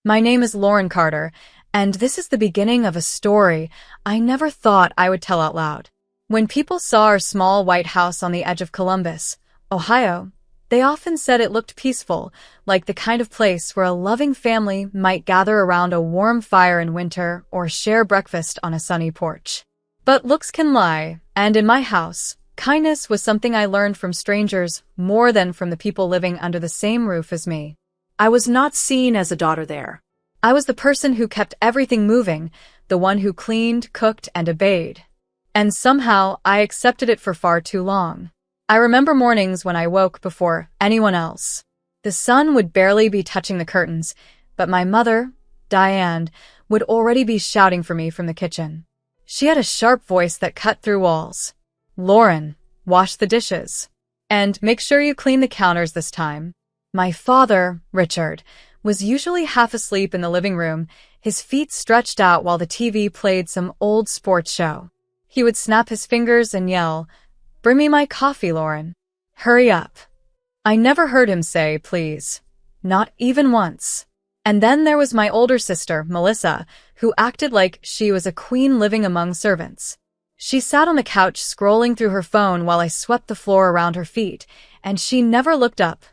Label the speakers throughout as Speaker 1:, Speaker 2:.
Speaker 1: My name is Lauren Carter, and this is the beginning of a story I never thought I would tell out loud. When people saw our small white house on the edge of Columbus, Ohio, they often said it looked peaceful, like the kind of place where a loving family might gather around a warm fire in winter or share breakfast on a sunny porch. But looks can lie, and in my house, kindness was something I learned from strangers more than from the people living under the same roof as me.
Speaker 2: I was not seen as a daughter there.
Speaker 1: I was the person who kept everything moving, the one who cleaned, cooked, and obeyed. And somehow I accepted it for far too long. I remember mornings when I woke before anyone else. The sun would barely be touching the curtains, but my mother, Diane, would already be shouting for me from the kitchen. She had a sharp voice that cut through walls. "Lauren, wash the dishes. And make sure you clean the counters this time." My father, Richard, was usually half asleep in the living room, his feet stretched out while the TV played some old sports show. He would snap his fingers and yell, "Bring me my coffee, Lauren. Hurry up." I never heard him say, "Please." Not even once. And then there was my older sister, Melissa, who acted like she was a queen living among servants. She sat on the couch scrolling through her phone while I swept the floor around her feet, and she never looked up,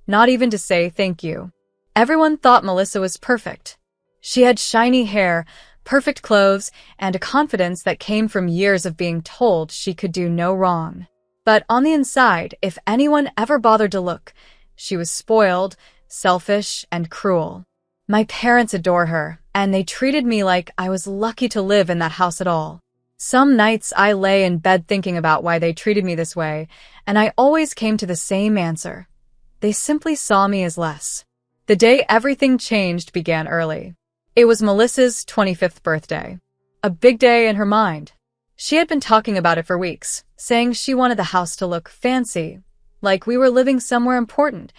Speaker 1: not even to say thank you. Everyone thought Melissa was perfect. She had shiny hair, perfect clothes, and a confidence that came from years of being told she could do no wrong. But on the inside, if anyone ever bothered to look, she was spoiled, selfish, and cruel. My parents adore her, and they treated me like I was lucky to live in that house at all. Some nights I lay in bed thinking about why they treated me this way, and I always came to the same answer. They simply saw me as less. The day everything changed began early. It was Melissa's 25th birthday. A big day in her mind. She had been talking about it for weeks, saying she wanted the house to look fancy, like we were living somewhere important,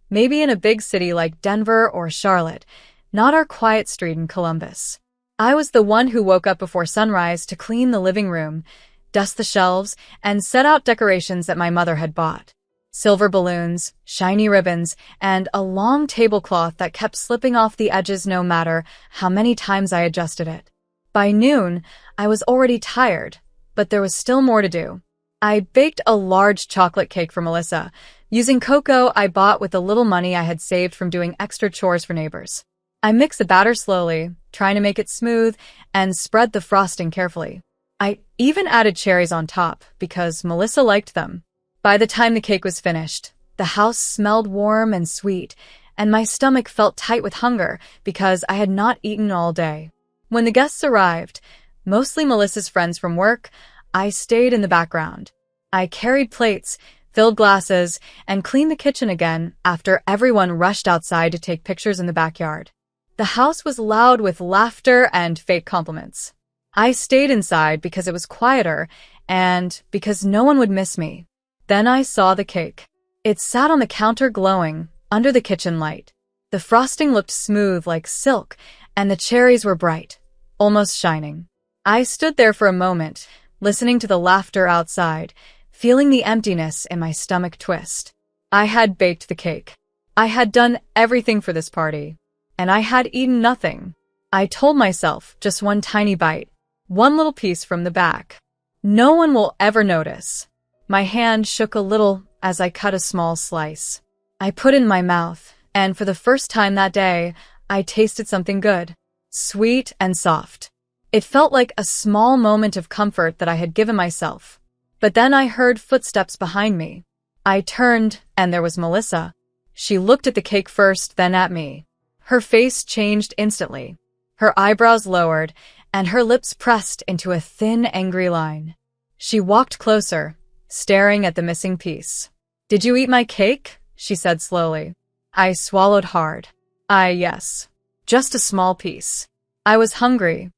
Speaker 1: maybe in a big city like Denver or Charlotte, not our quiet street in Columbus. I was the one who woke up before sunrise to clean the living room, dust the shelves, and set out decorations that my mother had bought. Silver balloons, shiny ribbons, and a long tablecloth that kept slipping off the edges no matter how many times I adjusted it. By noon, I was already tired, but there was still more to do. I baked a large chocolate cake for Melissa, using cocoa I bought with the little money I had saved from doing extra chores for neighbors. I mixed the batter slowly, trying to make it smooth, and spread the frosting carefully. I even added cherries on top because Melissa liked them. By the time the cake was finished, the house smelled warm and sweet, and my stomach felt tight with hunger because I had not eaten all day. When the guests arrived, mostly Melissa's friends from work, I stayed in the background. I carried plates, filled glasses, and cleaned the kitchen again after everyone rushed outside to take pictures in the backyard. The house was loud with laughter and fake compliments. I stayed inside because it was quieter and because no one would miss me. Then I saw the cake. It sat on the counter glowing, under the kitchen light. The frosting looked smooth like silk, and the cherries were bright, almost shining. I stood there for a moment, listening to the laughter outside, feeling the emptiness in my stomach twist. I had baked the cake. I had done everything for this party, and I had eaten nothing. I told myself just one tiny bite, one little piece from the back. No one will ever notice. My hand shook a little as I cut a small slice. I put it in my mouth, and for the first time that day, I tasted something good, sweet and soft. It felt like a small moment of comfort that I had given myself. But then I heard footsteps behind me. I turned, and there was Melissa. She looked at the cake first, then at me. Her face changed instantly. Her eyebrows lowered, and her lips pressed into a thin, angry line. She walked closer, staring at the missing piece. "Did you eat my cake?" she said slowly. I swallowed hard. Yes. Just a small piece. I was hungry.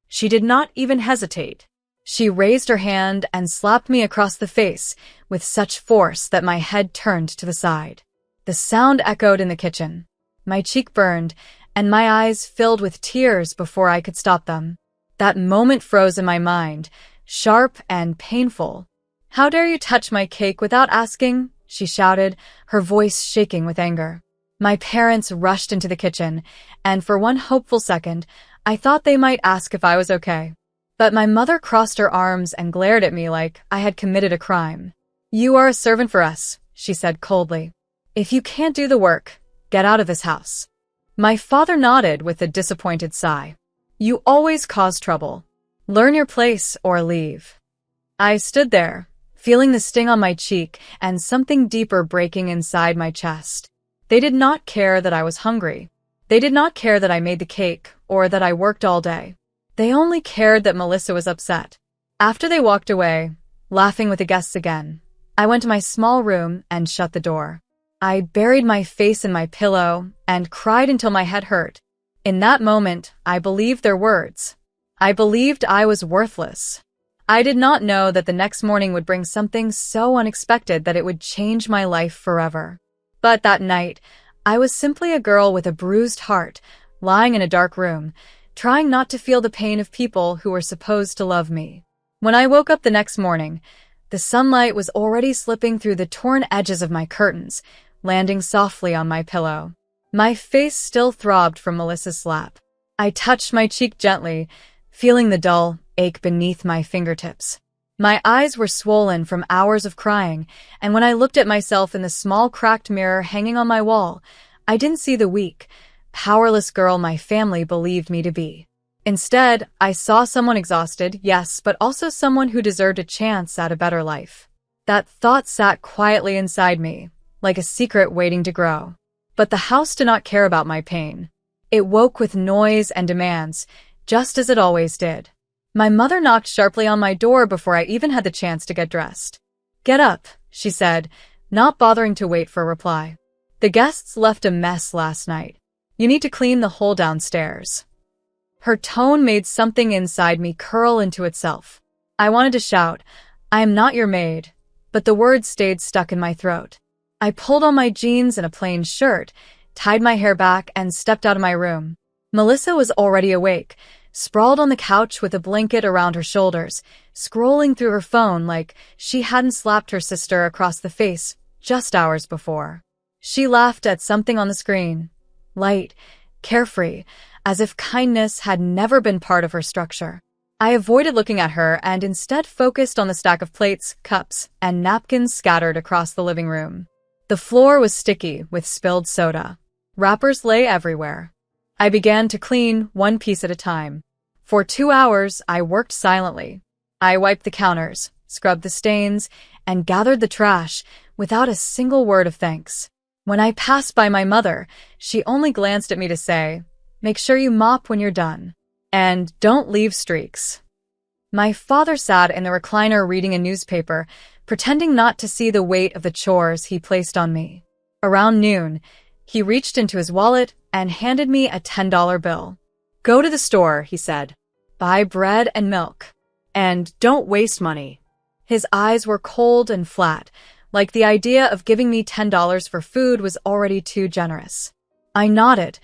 Speaker 1: She did not even hesitate. She raised her hand and slapped me across the face with such force that my head turned to the side. The sound echoed in the kitchen. My cheek burned, and my eyes filled with tears before I could stop them. That moment froze in my mind, sharp and painful. "How dare you touch my cake without asking?" she shouted, her voice shaking with anger. My parents rushed into the kitchen, and for one hopeful second, I thought they might ask if I was okay. But my mother crossed her arms and glared at me like I had committed a crime. "You are a servant for us," she said coldly. "If you can't do the work, get out of this house." My father nodded with a disappointed sigh. "You always cause trouble. Learn your place or leave." I stood there, feeling the sting on my cheek and something deeper breaking inside my chest. They did not care that I was hungry. They did not care that I made the cake or that I worked all day. They only cared that Melissa was upset. After they walked away, laughing with the guests again, I went to my small room and shut the door. I buried my face in my pillow and cried until my head hurt. In that moment, I believed their words. I believed I was worthless. I did not know that the next morning would bring something so unexpected that it would change my life forever. But that night, I was simply a girl with a bruised heart, lying in a dark room, trying not to feel the pain of people who were supposed to love me. When I woke up the next morning, the sunlight was already slipping through the torn edges of my curtains, landing softly on my pillow. My face still throbbed from Melissa's slap. I touched my cheek gently, feeling the dull ache beneath my fingertips. My eyes were swollen from hours of crying, and when I looked at myself in the small cracked mirror hanging on my wall, I didn't see the weak, powerless girl my family believed me to be. Instead, I saw someone exhausted, yes, but also someone who deserved a chance at a better life. That thought sat quietly inside me, like a secret waiting to grow. But the house did not care about my pain. It woke with noise and demands, just as it always did. My mother knocked sharply on my door before I even had the chance to get dressed. "Get up," she said, not bothering to wait for a reply. "The guests left a mess last night. You need to clean the whole downstairs." Her tone made something inside me curl into itself. I wanted to shout, "I am not your maid," but the words stayed stuck in my throat. I pulled on my jeans and a plain shirt, tied my hair back, and stepped out of my room. Melissa was already awake, sprawled on the couch with a blanket around her shoulders, scrolling through her phone like she hadn't slapped her sister across the face just hours before. She laughed at something on the screen, light, carefree, as if kindness had never been part of her structure. I avoided looking at her and instead focused on the stack of plates, cups, and napkins scattered across the living room. The floor was sticky with spilled soda. Wrappers lay everywhere. I began to clean one piece at a time. For 2 hours, I worked silently. I wiped the counters, scrubbed the stains, and gathered the trash without a single word of thanks. When I passed by my mother, she only glanced at me to say, "Make sure you mop when you're done. And don't leave streaks." My father sat in the recliner reading a newspaper, pretending not to see the weight of the chores he placed on me. Around noon, he reached into his wallet and handed me a $10 bill. "Go to the store," he said. "Buy bread and milk. And don't waste money." His eyes were cold and flat, like the idea of giving me $10 for food was already too generous. I nodded,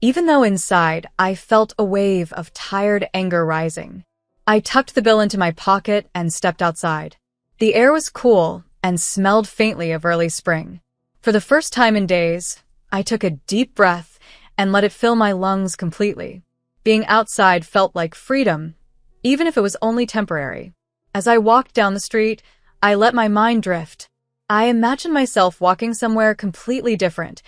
Speaker 1: even though inside I felt a wave of tired anger rising. I tucked the bill into my pocket and stepped outside. The air was cool and smelled faintly of early spring. For the first time in days, I took a deep breath and let it fill my lungs completely. Being outside felt like freedom, even if it was only temporary. As I walked down the street, I let my mind drift. I imagined myself walking somewhere completely different,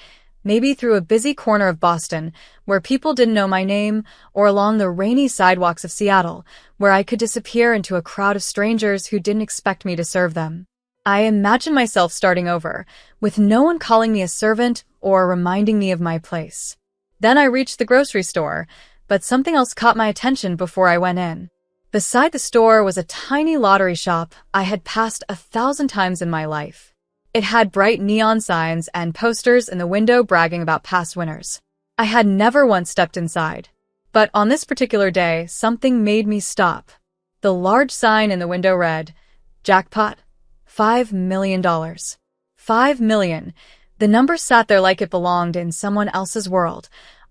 Speaker 1: maybe through a busy corner of Boston, where people didn't know my name, or along the rainy sidewalks of Seattle, where I could disappear into a crowd of strangers who didn't expect me to serve them. I imagined myself starting over, with no one calling me a servant or reminding me of my place. Then I reached the grocery store, but something else caught my attention before I went in. Beside the store was a tiny lottery shop I had passed 1,000 times in my life. It had bright neon signs and posters in the window bragging about past winners. I had never once stepped inside. But on this particular day, something made me stop. The large sign in the window read, "Jackpot, $5 million. $5 million. The number sat there like it belonged in someone else's world,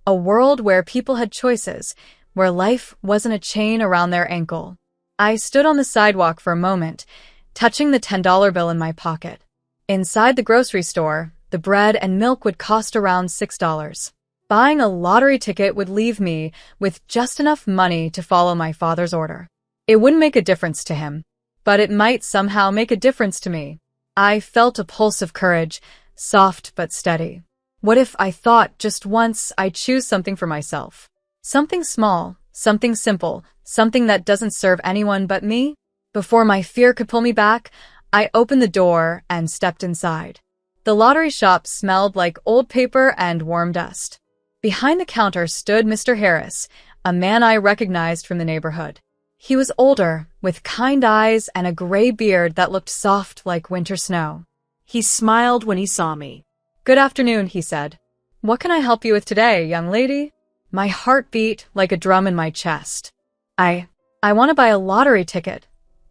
Speaker 1: a world where people had choices, where life wasn't a chain around their ankle. I stood on the sidewalk for a moment, touching the $10 bill in my pocket. Inside the grocery store, The bread and milk would cost around $6. Buying a lottery ticket would leave me with just enough money to follow my father's order. It wouldn't make a difference to him, but it might somehow make a difference to me. I felt a pulse of courage, soft but steady. What if I thought just once I'd choose something for myself? Something small, something simple, something that doesn't serve anyone but me? Before my fear could pull me back, I opened the door and stepped inside. The lottery shop smelled like old paper and warm dust. Behind the counter stood Mr. Harris, a man I recognized from the neighborhood. He was older, with kind eyes and a gray beard that looked soft like winter snow.
Speaker 2: He smiled when he saw me.
Speaker 1: "Good afternoon," he said. "What can I help you with today, young lady?" My heart beat like a drum in my chest. I want to buy a lottery ticket,"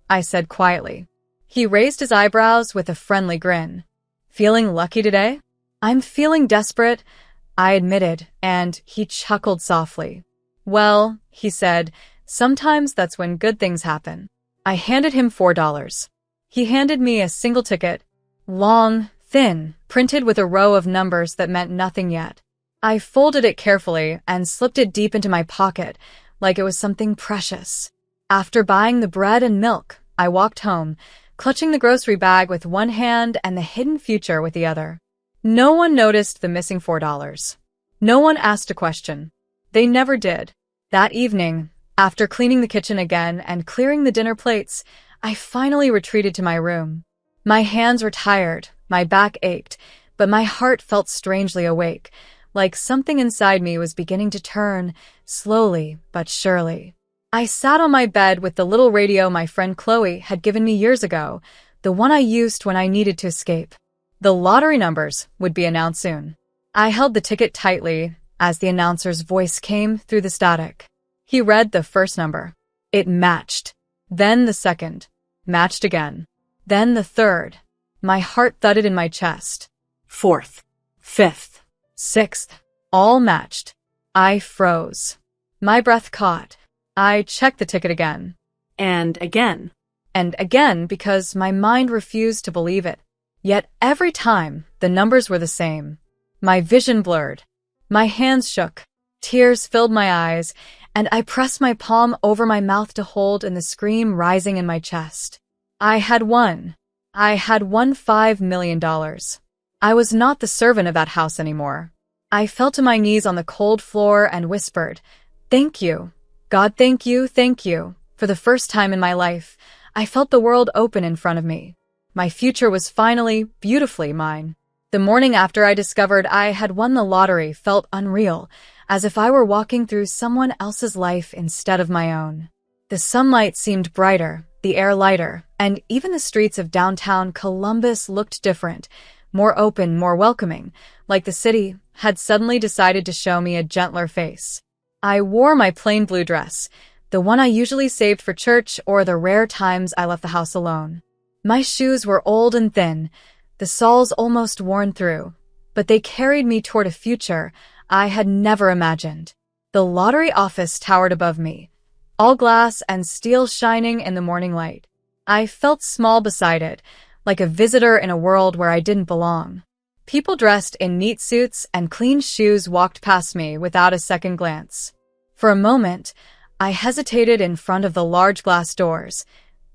Speaker 1: I said quietly. He raised his eyebrows with a friendly grin. "Feeling lucky today?" "I'm feeling desperate," I admitted, and he chuckled softly. "Well," he said, "sometimes that's when good things happen." I handed him $4. He handed me a single ticket, long, thin, printed with a row of numbers that meant nothing yet. I folded it carefully and slipped it deep into my pocket, like it was something precious. After buying the bread and milk, I walked home, clutching the grocery bag with one hand and the hidden future with the other. No one noticed the missing $4. No one asked a question. They never did. That evening, after cleaning the kitchen again and clearing the dinner plates, I finally retreated to my room. My hands were tired, my back ached, but my heart felt strangely awake, like something inside me was beginning to turn, slowly but surely. I sat on my bed with the little radio my friend Chloe had given me years ago, the one I used when I needed to escape. The lottery numbers would be announced soon. I held the ticket tightly as the announcer's voice came through the static. He read the first number. It matched. Then the second. Matched again. Then the third. My heart thudded in my chest.
Speaker 2: Fourth. Fifth.
Speaker 1: Sixth. All matched. I froze. My breath caught. I checked the ticket again.
Speaker 2: And again.
Speaker 1: And again because my mind refused to believe it. Yet every time, the numbers were the same. My vision blurred. My hands shook. Tears filled my eyes, and I pressed my palm over my mouth to hold in the scream rising in my chest. I had won. I had won $5 million. I was not the servant of that house anymore. I fell to my knees on the cold floor and whispered, "Thank you. God, thank you, thank you." For the first time in my life, I felt the world open in front of me. My future was finally, beautifully mine. The morning after I discovered I had won the lottery felt unreal, as if I were walking through someone else's life instead of my own. The sunlight seemed brighter, the air lighter, and even the streets of downtown Columbus looked different, more open, more welcoming, like the city had suddenly decided to show me a gentler face. I wore my plain blue dress, the one I usually saved for church or the rare times I left the house alone. My shoes were old and thin, the soles almost worn through, but they carried me toward a future I had never imagined. The lottery office towered above me, all glass and steel shining in the morning light. I felt small beside it, like a visitor in a world where I didn't belong. People dressed in neat suits and clean shoes walked past me without a second glance. For a moment, I hesitated in front of the large glass doors,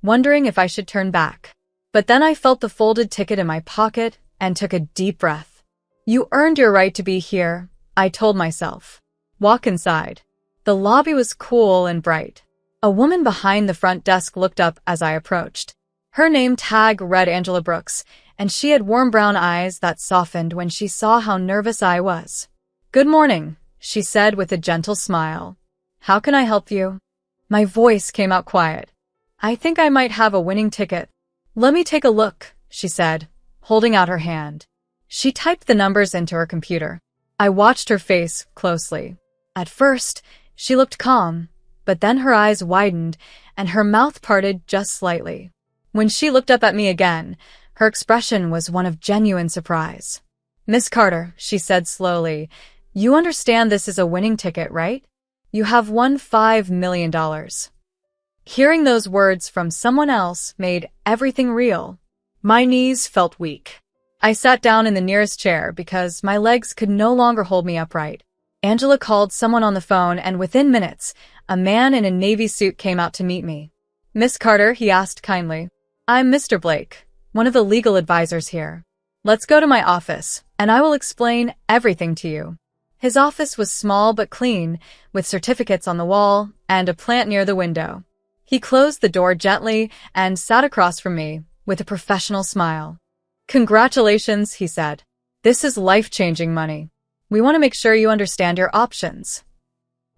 Speaker 1: wondering if I should turn back. But then I felt the folded ticket in my pocket and took a deep breath. "You earned your right to be here," I told myself. "Walk inside." The lobby was cool and bright. A woman behind the front desk looked up as I approached. Her name tag read Angela Brooks, and she had warm brown eyes that softened when she saw how nervous I was. "Good morning," she said with a gentle smile. "How can I help you?" My voice came out quiet. "I think I might have a winning ticket." "Let me take a look," she said, holding out her hand. She typed the numbers into her computer. I watched her face closely. At first, she looked calm, but then her eyes widened and her mouth parted just slightly. When she looked up at me again, her expression was one of genuine surprise. "Miss Carter," she said slowly, "you understand this is a winning ticket, right? You have won $5 million. Hearing those words from someone else made everything real. My knees felt weak. I sat down in the nearest chair because my legs could no longer hold me upright. Angela called someone on the phone, and within minutes, a man in a navy suit came out to meet me. "Miss Carter," he asked kindly. "I'm Mr. Blake, one of the legal advisors here. Let's go to my office, and I will explain everything to you." His office was small but clean, with certificates on the wall and a plant near the window. He closed the door gently and sat across from me with a professional smile. "Congratulations," he said. "This is life-changing money. We want to make sure you understand your options."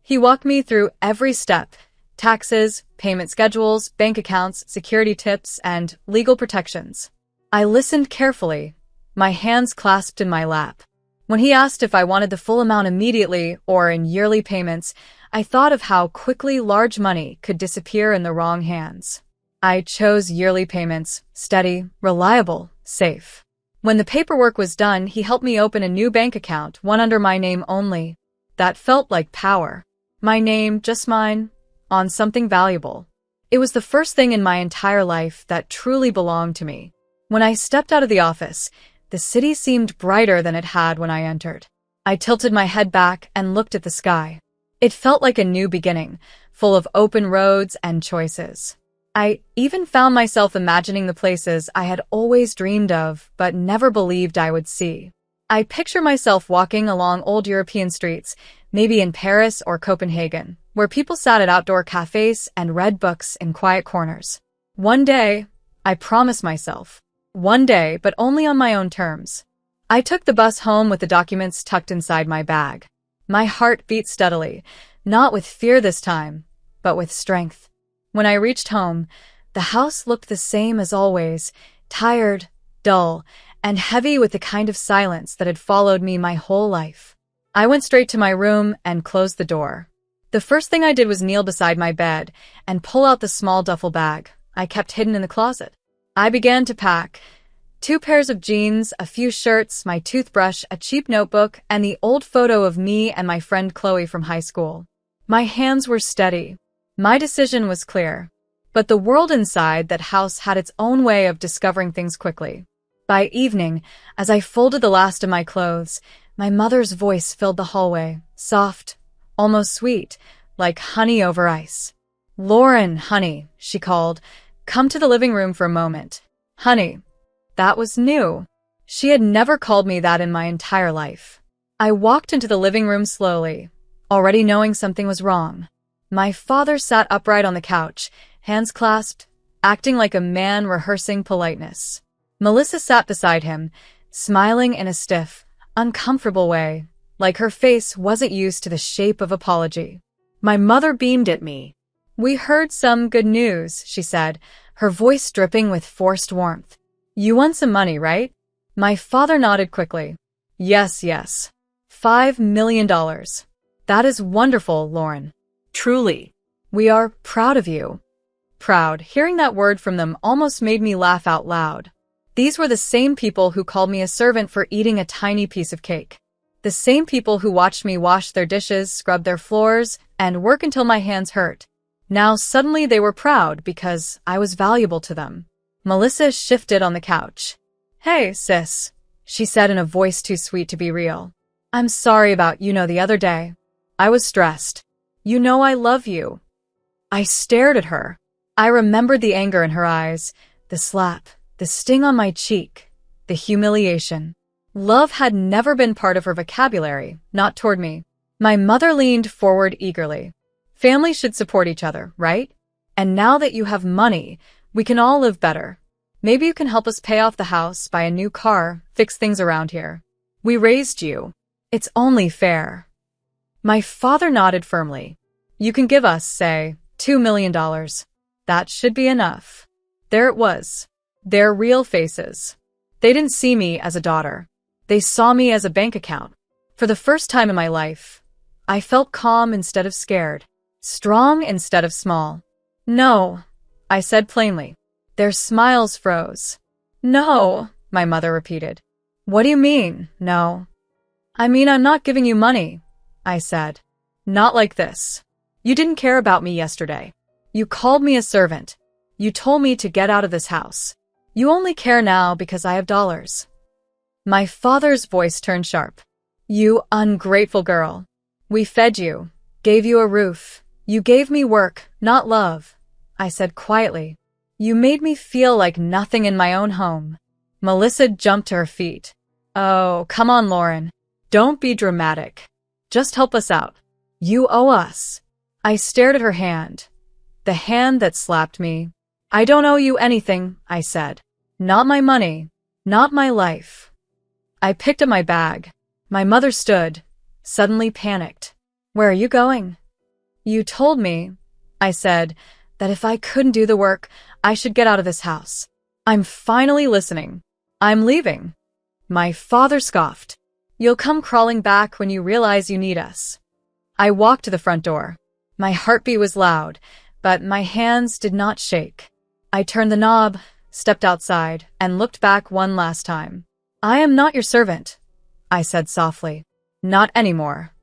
Speaker 1: He walked me through every step: taxes, payment schedules, bank accounts, security tips, and legal protections. I listened carefully, my hands clasped in my lap. When he asked if I wanted the full amount immediately or in yearly payments, I thought of how quickly large money could disappear in the wrong hands. I chose yearly payments: steady, reliable, safe. When the paperwork was done, he helped me open a new bank account, one under my name only. That felt like power. My name, just mine, on something valuable. It was the first thing in my entire life that truly belonged to me. When I stepped out of the office, the city seemed brighter than it had when I entered. I tilted my head back and looked at the sky. It felt like a new beginning, full of open roads and choices. I even found myself imagining the places I had always dreamed of but never believed I would see. I picture myself walking along old European streets, maybe in Paris or Copenhagen, where people sat at outdoor cafes and read books in quiet corners. One day, I promised myself. One day, but only on my own terms. I took the bus home with the documents tucked inside my bag. My heart beat steadily, not with fear this time, but with strength. When I reached home, the house looked the same as always, tired, dull, and heavy with the kind of silence that had followed me my whole life. I went straight to my room and closed the door. The first thing I did was kneel beside my bed and pull out the small duffel bag I kept hidden in the closet. I began to pack: 2 pairs of jeans, a few shirts, my toothbrush, a cheap notebook, and the old photo of me and my friend Chloe from high school. My hands were steady. My decision was clear. But the world inside that house had its own way of discovering things quickly. By evening, as I folded the last of my clothes, my mother's voice filled the hallway, soft, almost sweet, like honey over ice. "Lauren, honey," she called. "Come to the living room for a moment." Honey. That was new. She had never called me that in my entire life. I walked into the living room slowly, already knowing something was wrong. My father sat upright on the couch, hands clasped, acting like a man rehearsing politeness. Melissa sat beside him, smiling in a stiff, uncomfortable way, like her face wasn't used to the shape of apology.
Speaker 2: My mother beamed at me.
Speaker 1: "We heard some good news," she said, her voice dripping with forced warmth. "You won some money, right?" My father nodded quickly. Yes. $5 million. That is wonderful, Lauren.
Speaker 2: Truly.
Speaker 1: We are proud of you." Proud. Hearing that word from them almost made me laugh out loud. These were the same people who called me a servant for eating a tiny piece of cake. The same people who watched me wash their dishes, scrub their floors, and work until my hands hurt. Now suddenly they were proud because I was valuable to them. Melissa shifted on the couch. "Hey, sis," she said in a voice too sweet to be real. "I'm sorry about, the other day. I was stressed. You know I love you." I stared at her. I remembered the anger in her eyes, the slap, the sting on my cheek, the humiliation. Love had never been part of her vocabulary, not toward me. My mother leaned forward eagerly. "Families should support each other, right? And now that you have money, we can all live better. Maybe you can help us pay off the house, buy a new car, fix things around here. We raised you. It's only fair." My father nodded firmly. "You can give us, say, $2 million. That should be enough." There it was. Their real faces. They didn't see me as a daughter. They saw me as a bank account. For the first time in my life, I felt calm instead of scared, strong instead of small. "No," I said plainly. Their smiles froze. "No," my mother repeated. "What do you mean, no?" "I mean I'm not giving you money," I said. "Not like this. You didn't care about me yesterday. You called me a servant. You told me to get out of this house. You only care now because I have dollars." My father's voice turned sharp. You ungrateful girl. We fed you, gave you a roof. You gave me work, not love, I said quietly. You made me feel like nothing in my own home. Melissa jumped to her feet. Oh, come on, Lauren. Don't be dramatic. Just help us out. You owe us. I stared at her hand. The hand that slapped me. I don't owe you anything, I said. Not my money. Not my life. I picked up my bag. My mother stood, suddenly panicked. Where are you going? You told me, I said, that if I couldn't do the work, I should get out of this house. I'm finally listening. I'm leaving. My father scoffed. You'll come crawling back when you realize you need us. I walked to the front door. My heartbeat was loud, but my hands did not shake. I turned the knob, stepped outside, and looked back one last time. I am not your servant, I said softly. Not anymore.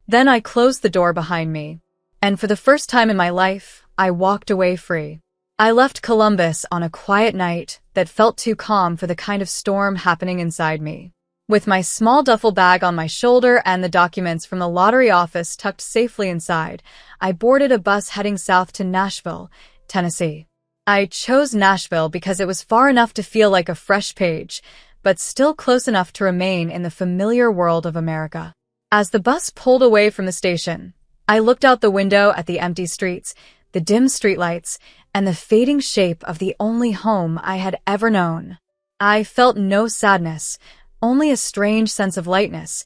Speaker 1: Then I closed the door behind me, and for the first time in my life, I walked away free. I left Columbus on a quiet night that felt too calm for the kind of storm happening inside me. With my small duffel bag on my shoulder and the documents from the lottery office tucked safely inside, I boarded a bus heading south to Nashville, Tennessee. I chose Nashville because it was far enough to feel like a fresh page, but still close enough to remain in the familiar world of America. As the bus pulled away from the station, I looked out the window at the empty streets, the dim streetlights, and the fading shape of the only home I had ever known. I felt no sadness, only a strange sense of lightness,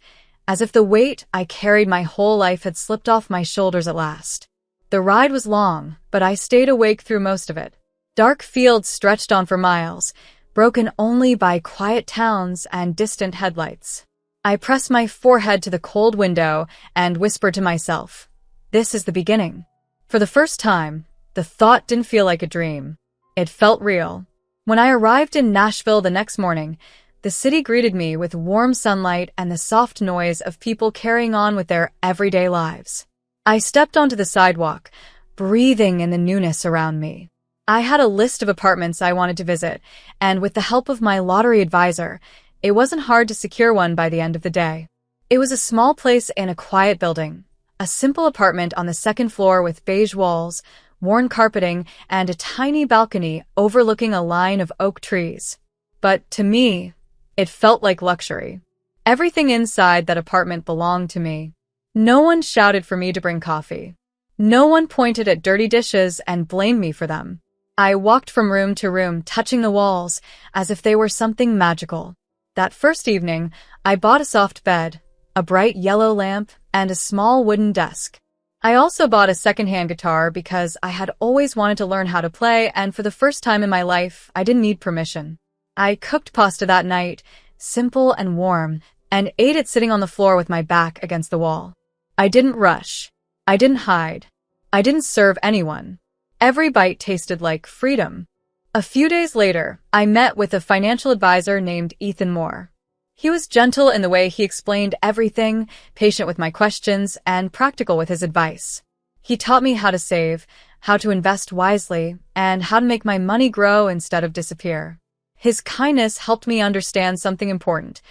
Speaker 1: as if the weight I carried my whole life had slipped off my shoulders at last. The ride was long, but I stayed awake through most of it. Dark fields stretched on for miles, broken only by quiet towns and distant headlights. I pressed my forehead to the cold window and whispered to myself, this is the beginning. For the first time, the thought didn't feel like a dream. It felt real. When I arrived in Nashville the next morning, the city greeted me with warm sunlight and the soft noise of people carrying on with their everyday lives. I stepped onto the sidewalk, breathing in the newness around me. I had a list of apartments I wanted to visit, and with the help of my lottery advisor, it wasn't hard to secure one by the end of the day. It was a small place in a quiet building, a simple apartment on the second floor with beige walls, worn carpeting, and a tiny balcony overlooking a line of oak trees. But to me, it felt like luxury. Everything inside that apartment belonged to me. No one shouted for me to bring coffee. No one pointed at dirty dishes and blamed me for them. I walked from room to room, touching the walls, as if they were something magical. That first evening, I bought a soft bed, a bright yellow lamp, and a small wooden desk. I also bought a secondhand guitar because I had always wanted to learn how to play, and for the first time in my life, I didn't need permission. I cooked pasta that night, simple and warm, and ate it sitting on the floor with my back against the wall. I didn't rush. I didn't hide. I didn't serve anyone. Every bite tasted like freedom. A few days later, I met with a financial advisor named Ethan Moore. He was gentle in the way he explained everything, patient with my questions, and practical with his advice. He taught me how to save, how to invest wisely, and how to make my money grow instead of disappear. His kindness helped me understand something important.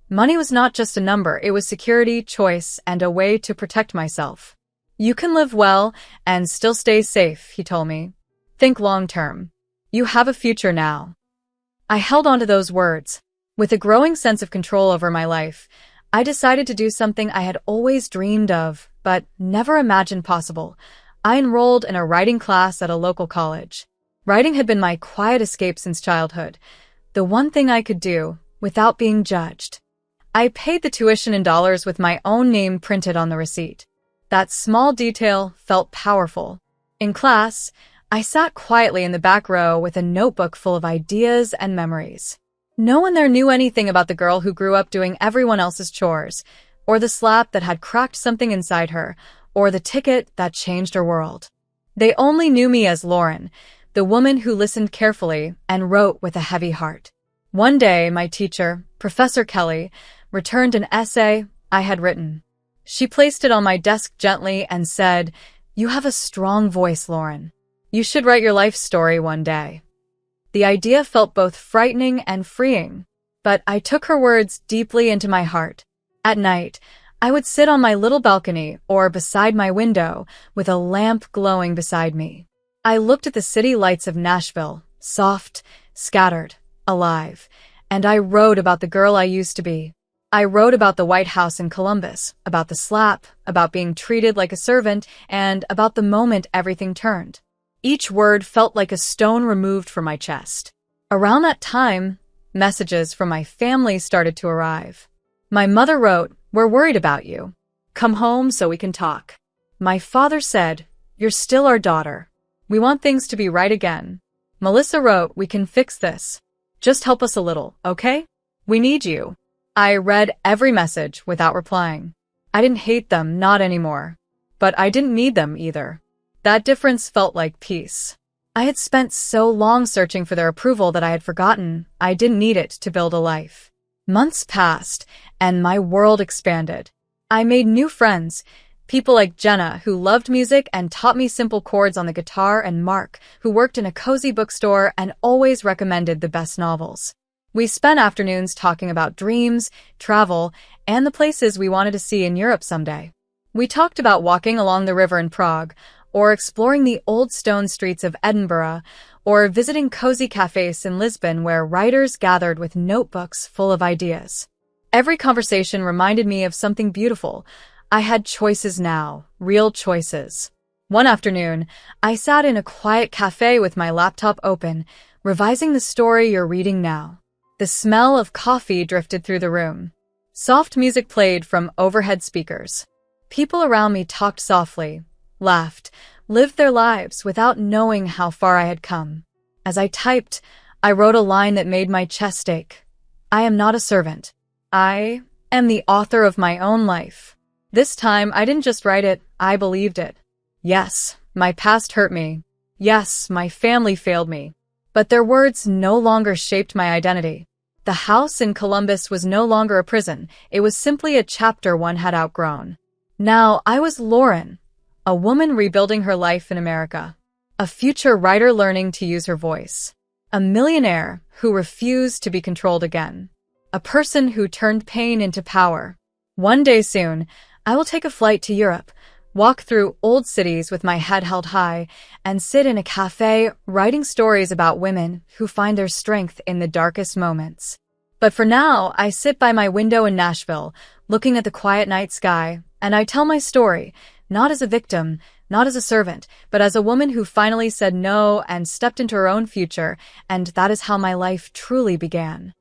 Speaker 1: Money was not just a number, it was security, choice, and a way to protect myself. You can live well and still stay safe, he told me. Think long-term. You have a future now. I held on to those words. With a growing sense of control over my life, I decided to do something I had always dreamed of, but never imagined possible. I enrolled in a writing class at a local college. Writing had been my quiet escape since childhood, the one thing I could do without being judged. I paid the tuition in dollars with my own name printed on the receipt. That small detail felt powerful. In class, I sat quietly in the back row with a notebook full of ideas and memories. No one there knew anything about the girl who grew up doing everyone else's chores, or the slap that had cracked something inside her, or the ticket that changed her world. They only knew me as Lauren, the woman who listened carefully and wrote with a heavy heart. One day, my teacher, Professor Kelly, returned an essay I had written. She placed it on my desk gently and said, "You have a strong voice, Lauren. You should write your life story one day." The idea felt both frightening and freeing. But I took her words deeply into my heart. At night, I would sit on my little balcony or beside my window with a lamp glowing beside me. I looked at the city lights of Nashville, soft, scattered, alive, and I wrote about the girl I used to be. I wrote about the White House in Columbus, about the slap, about being treated like a servant, and about the moment everything turned. Each word felt like a stone removed from my chest. Around that time, messages from my family started to arrive. My mother wrote, "We're worried about you. Come home so we can talk." My father said, "You're still our daughter. We want things to be right again." Melissa wrote, "We can fix this. Just help us a little, okay? We need you." I read every message without replying. I didn't hate them, not anymore. But I didn't need them either. That difference felt like peace. I had spent so long searching for their approval that I had forgotten I didn't need it to build a life. Months passed, and my world expanded. I made new friends, people like Jenna, who loved music and taught me simple chords on the guitar, and Mark, who worked in a cozy bookstore and always recommended the best novels. We spent afternoons talking about dreams, travel, and the places we wanted to see in Europe someday. We talked about walking along the river in Prague, or exploring the old stone streets of Edinburgh, or visiting cozy cafes in Lisbon where writers gathered with notebooks full of ideas. Every conversation reminded me of something beautiful. I had choices now, real choices. One afternoon, I sat in a quiet cafe with my laptop open, revising the story you're reading now. The smell of coffee drifted through the room. Soft music played from overhead speakers. People around me talked softly, laughed, lived their lives without knowing how far I had come. As I typed, I wrote a line that made my chest ache. I am not a servant. I am the author of my own life. This time, I didn't just write it, I believed it. Yes, my past hurt me. Yes, my family failed me. But their words no longer shaped my identity. The house in Columbus was no longer a prison. It was simply a chapter one had outgrown. Now I was Lauren, a woman rebuilding her life in America, a future writer learning to use her voice, a millionaire who refused to be controlled again, a person who turned pain into power. One day soon, I will take a flight to Europe, walk through old cities with my head held high, and sit in a cafe writing stories about women who find their strength in the darkest moments. But for now, I sit by my window in Nashville, looking at the quiet night sky, and I tell my story, not as a victim, not as a servant, but as a woman who finally said no and stepped into her own future, and that is how my life truly began.